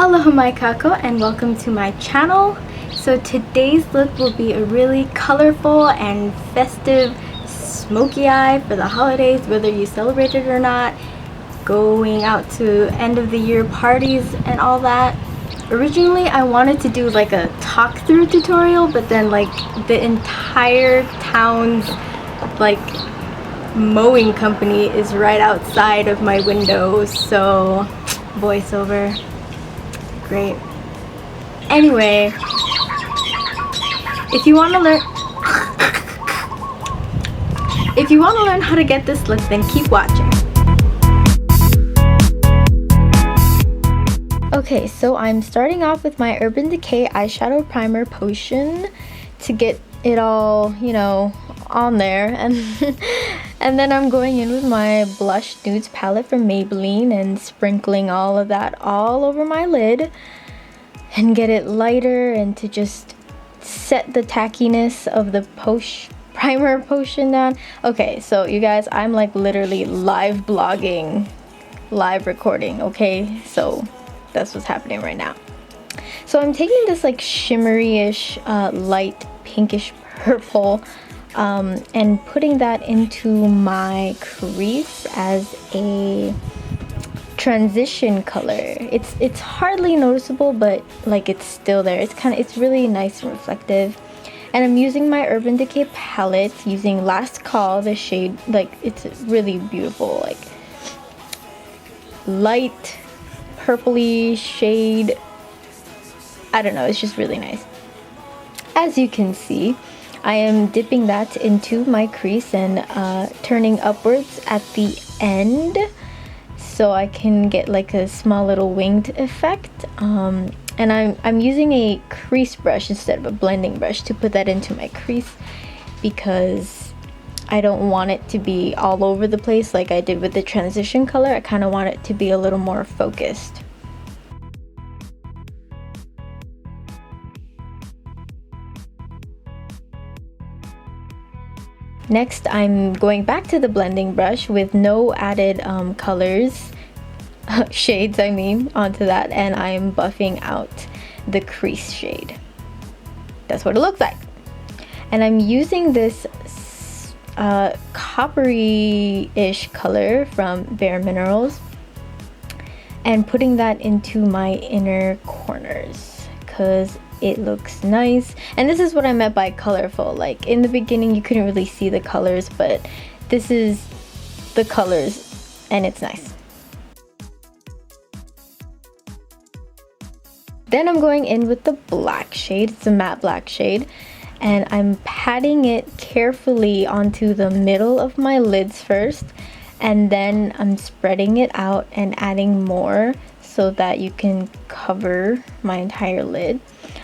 Aloha my kākou and welcome to my channel. So today's look will be a really colorful and festive smoky eye for the holidays, whether you celebrate it or not, going out to end of the year parties and all that. Originally I wanted to do like a talk through tutorial, but then like the entire town's like mowing company is right outside of my window, so voiceover. Great. Anyway, if you want to learn how to get this look, then keep watching. Okay, so I'm starting off with my Urban Decay eyeshadow primer potion to get it all, you know, on there, and and then I'm going in with my blush nudes palette from Maybelline and sprinkling all of that all over my lid and get it lighter and to just set the tackiness of the primer potion down. Okay, so you guys, I'm like literally live blogging, live recording, okay? So that's what's happening right now. So I'm taking this like shimmery-ish light pinkish purple and putting that into my crease as a transition color. It's hardly noticeable, but like it's still there. It's really nice and reflective. And I'm using my Urban Decay palette, using Last Call, the shade, like it's really beautiful, like light purpley shade. I don't know, it's just really nice. As you can see, I am dipping that into my crease and turning upwards at the end so I can get like a small little winged effect. And I'm using a crease brush instead of a blending brush to put that into my crease because I don't want it to be all over the place like I did with the transition color. I kind of want it to be a little more focused. Next, I'm going back to the blending brush with no added colors, shades I mean, onto that, and I'm buffing out the crease shade. That's what it looks like. And I'm using this coppery-ish color from Bare Minerals and putting that into my inner corners because it looks nice. And this is what I meant by colorful. Like in the beginning you couldn't really see the colors, but this is the colors and it's nice. Then I'm going in with the black shade. It's a matte black shade, and I'm patting it carefully onto the middle of my lids first, and then I'm spreading it out and adding more so that you can cover my entire lid.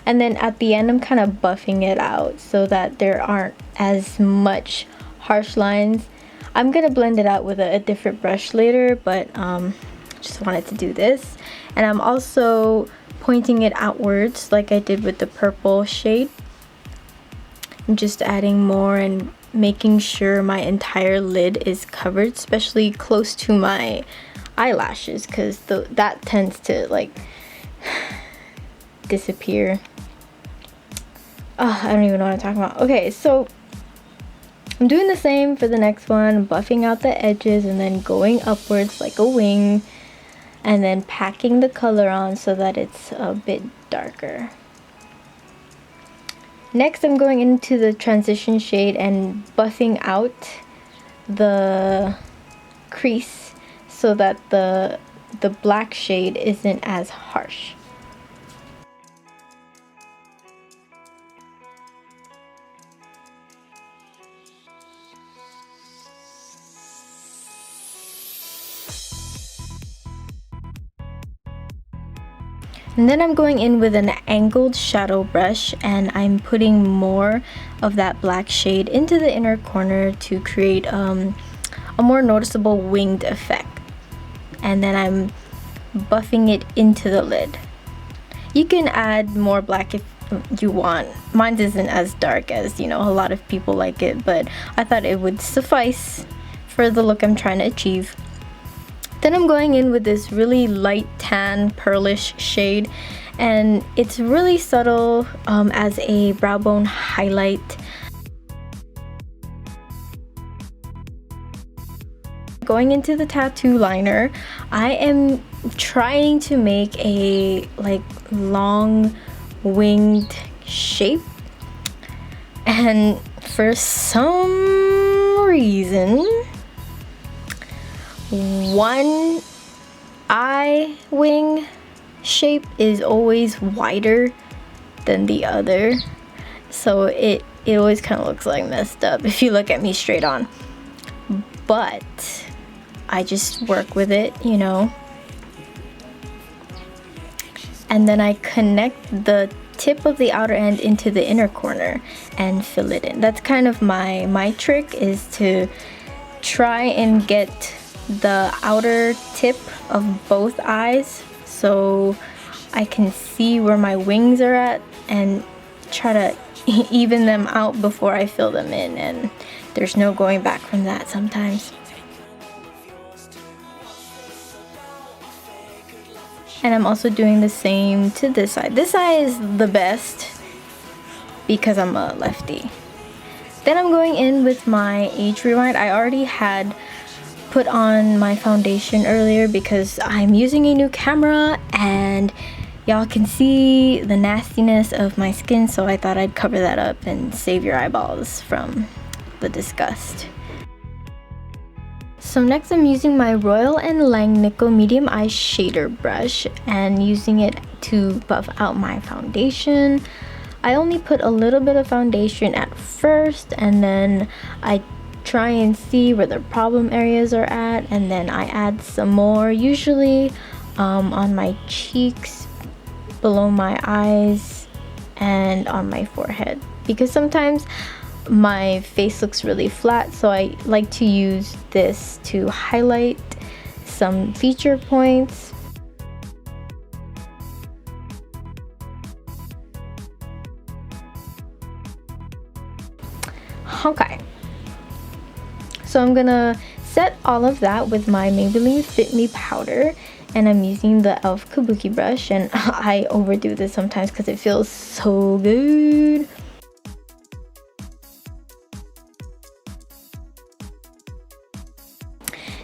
And then at the end I'm kind of buffing it out so that there aren't as much harsh lines. I'm gonna blend it out with a different brush later, but just wanted to do this. And I'm also pointing it outwards like I did with the purple shade. I'm just adding more and making sure my entire lid is covered, especially close to my eyelashes, because that tends to like disappear. Oh, I don't even know what I'm talking about. Okay, so I'm doing the same for the next one, buffing out the edges and then going upwards like a wing, and then packing the color on so that it's a bit darker. Next, I'm going into the transition shade and buffing out the crease so that the black shade isn't as harsh. And then I'm going in with an angled shadow brush and I'm putting more of that black shade into the inner corner to create a more noticeable winged effect. And then I'm buffing it into the lid. You can add more black if you want. Mine isn't as dark as, you know, a lot of people like it, but I thought it would suffice for the look I'm trying to achieve. Then I'm going in with this really light tan pearlish shade, and it's really subtle as a brow bone highlight. Going into the tattoo liner, I am trying to make a like long winged shape, and for some reason one eye wing shape is always wider than the other, so it always kind of looks like messed up if you look at me straight on, but I just work with it, you know. And then I connect the tip of the outer end into the inner corner and fill it in. That's kind of my trick, is to try and get the outer tip of both eyes so I can see where my wings are at and try to even them out before I fill them in, and there's no going back from that sometimes. And I'm also doing the same to this side. This side is the best because I'm a lefty. Then I'm going in with my Age Rewind. I already had put on my foundation earlier because I'm using a new camera and y'all can see the nastiness of my skin, so I thought I'd cover that up and save your eyeballs from the disgust. So next I'm using my Royal & Langnickel medium eye shader brush and using it to buff out my foundation. I only put a little bit of foundation at first, and then I try and see where the problem areas are at, and then I add some more, usually on my cheeks, below my eyes, and on my forehead, because sometimes my face looks really flat, so I like to use this to highlight some feature points. Okay, so I'm gonna set all of that with my Maybelline Fit Me powder, and I'm using the e.l.f. Kabuki brush, and I overdo this sometimes because it feels so good.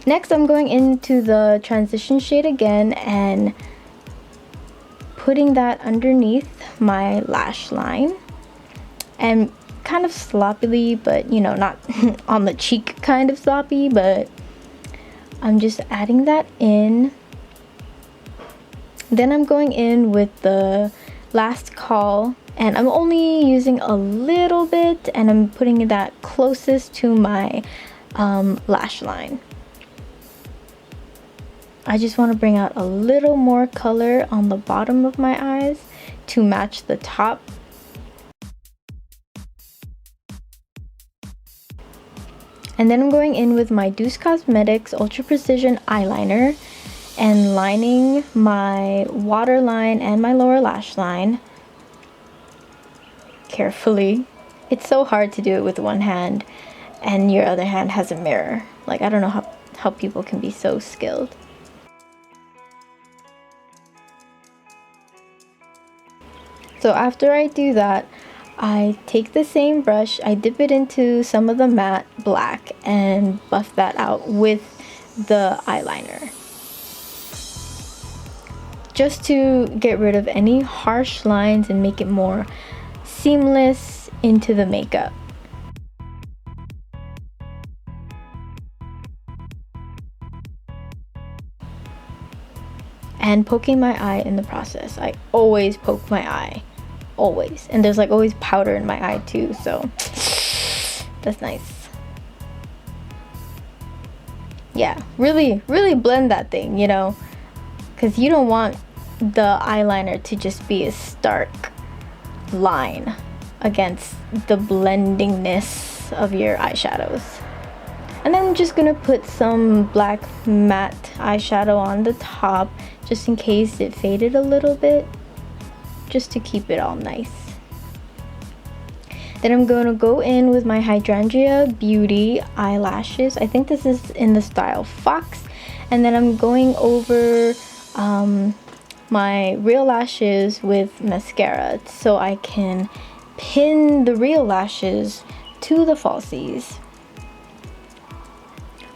Next, I'm going into the transition shade again and putting that underneath my lash line, and kind of sloppily, but you know, not on the cheek kind of sloppy, but I'm just adding that in. Then I'm going in with the Last Call, and I'm only using a little bit, and I'm putting that closest to my lash line. I just want to bring out a little more color on the bottom of my eyes to match the top. And then I'm going in with my Doucce Cosmetics Ultra Precision Eyeliner and lining my waterline and my lower lash line carefully. It's so hard to do it with one hand and your other hand has a mirror. Like, I don't know how people can be so skilled. So after I do that, I take the same brush, I dip it into some of the matte black and buff that out with the eyeliner, just to get rid of any harsh lines and make it more seamless into the makeup. And poking my eye in the process. I always poke my eye. Always. And there's like always powder in my eye too, so that's nice. Yeah, really blend that thing, you know, because you don't want the eyeliner to just be a stark line against the blendingness of your eyeshadows. And then I'm just gonna put some black matte eyeshadow on the top just in case it faded a little bit, just to keep it all nice. Then I'm going to go in with my Hydrangea Beauty eyelashes. I think this is in the style Fox, And then I'm going over my real lashes with mascara so I can pin the real lashes to the falsies.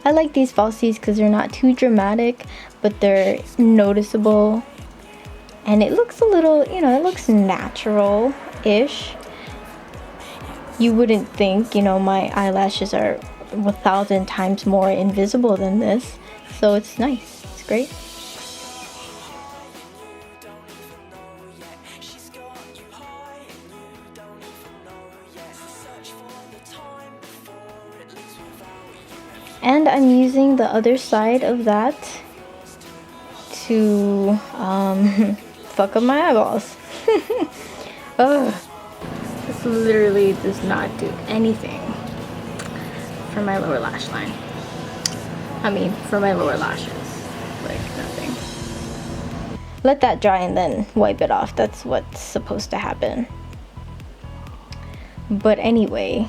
I like these falsies because they're not too dramatic, but they're noticeable. And it looks a little, you know, it looks natural-ish. You wouldn't think, you know, my eyelashes are 1,000 times more invisible than this. So it's nice. It's great. And I'm using the other side of that to fuck up my eyeballs. Ugh. This literally does not do anything for my lower lash line. I mean, for my lower lashes. Like, nothing. Let that dry and then wipe it off. That's what's supposed to happen. But anyway,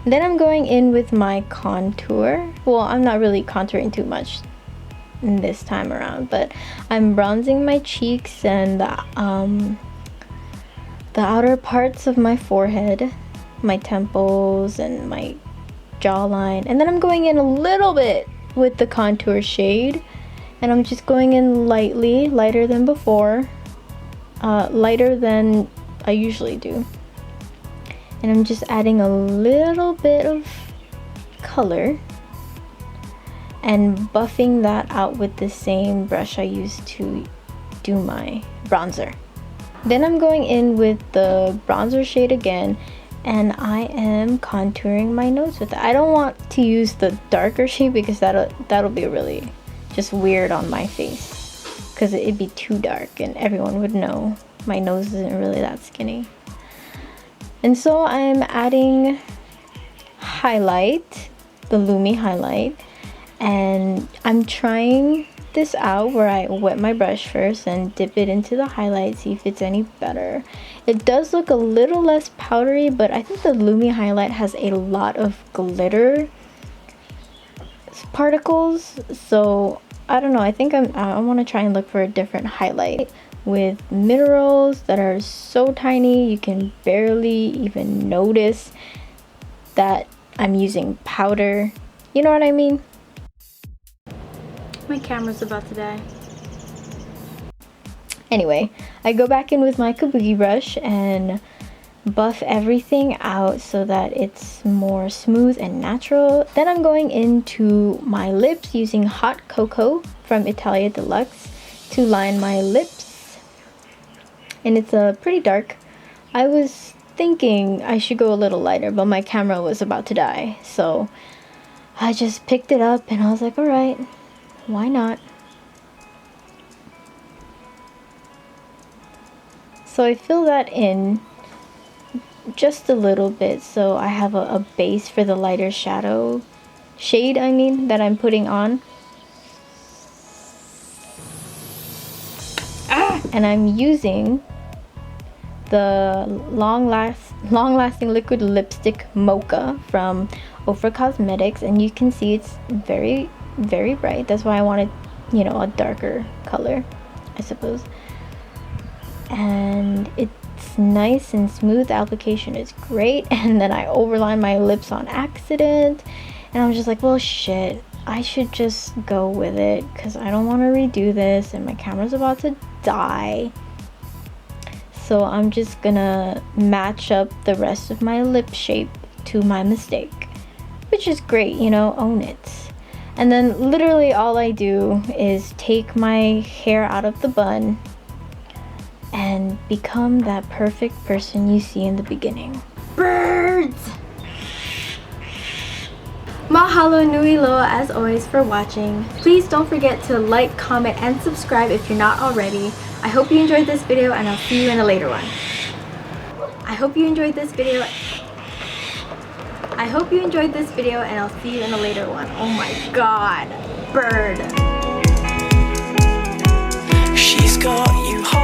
then I'm going in with my contour. Well, I'm not really contouring too much this time around, but I'm bronzing my cheeks and the outer parts of my forehead, my temples and my jawline. And then I'm going in a little bit with the contour shade, and I'm just going in lightly, lighter than before, lighter than I usually do. And I'm just adding a little bit of color and buffing that out with the same brush I used to do my bronzer. Then I'm going in with the bronzer shade again, and I am contouring my nose with it. I don't want to use the darker shade because that'll be really just weird on my face, because it'd be too dark and everyone would know my nose isn't really that skinny. And so I'm adding highlight, the Lumi highlight, and I'm trying this out where I wet my brush first and dip it into the highlight, see if it's any better. It does look a little less powdery, but I think the Lumi highlight has a lot of glitter particles, so I don't know. I think I want to try and look for a different highlight with minerals that are so tiny you can barely even notice that I'm using powder. You know what I mean? My camera's about to die. Anyway, I go back in with my kabuki brush and buff everything out so that it's more smooth and natural. Then I'm going into my lips using hot cocoa from Italia Deluxe to line my lips. And it's pretty dark. I was thinking I should go a little lighter, but my camera was about to die, so I just picked it up and I was like, alright, why not? So I fill that in just a little bit so I have a base for the lighter shadow shade, I mean, that I'm putting on. And I'm using the long-lasting liquid lipstick Mocha from Ofra Cosmetics, and you can see it's very, very bright. That's why I wanted, you know, a darker color, I suppose. And it's nice and smooth. The application is great. And then I overlined my lips on accident, and I was just like, well, shit, I should just go with it because I don't want to redo this and my camera's about to die. So I'm just gonna match up the rest of my lip shape to my mistake, which is great, you know, own it. And then literally all I do is take my hair out of the bun and become that perfect person you see in the beginning. Birds! Mahalo nui loa as always for watching. Please don't forget to like, comment, and subscribe if you're not already. I hope you enjoyed this video, and I'll see you in a later one. I hope you enjoyed this video, and I'll see you in a later one. Oh my god, bird. She's got you hot.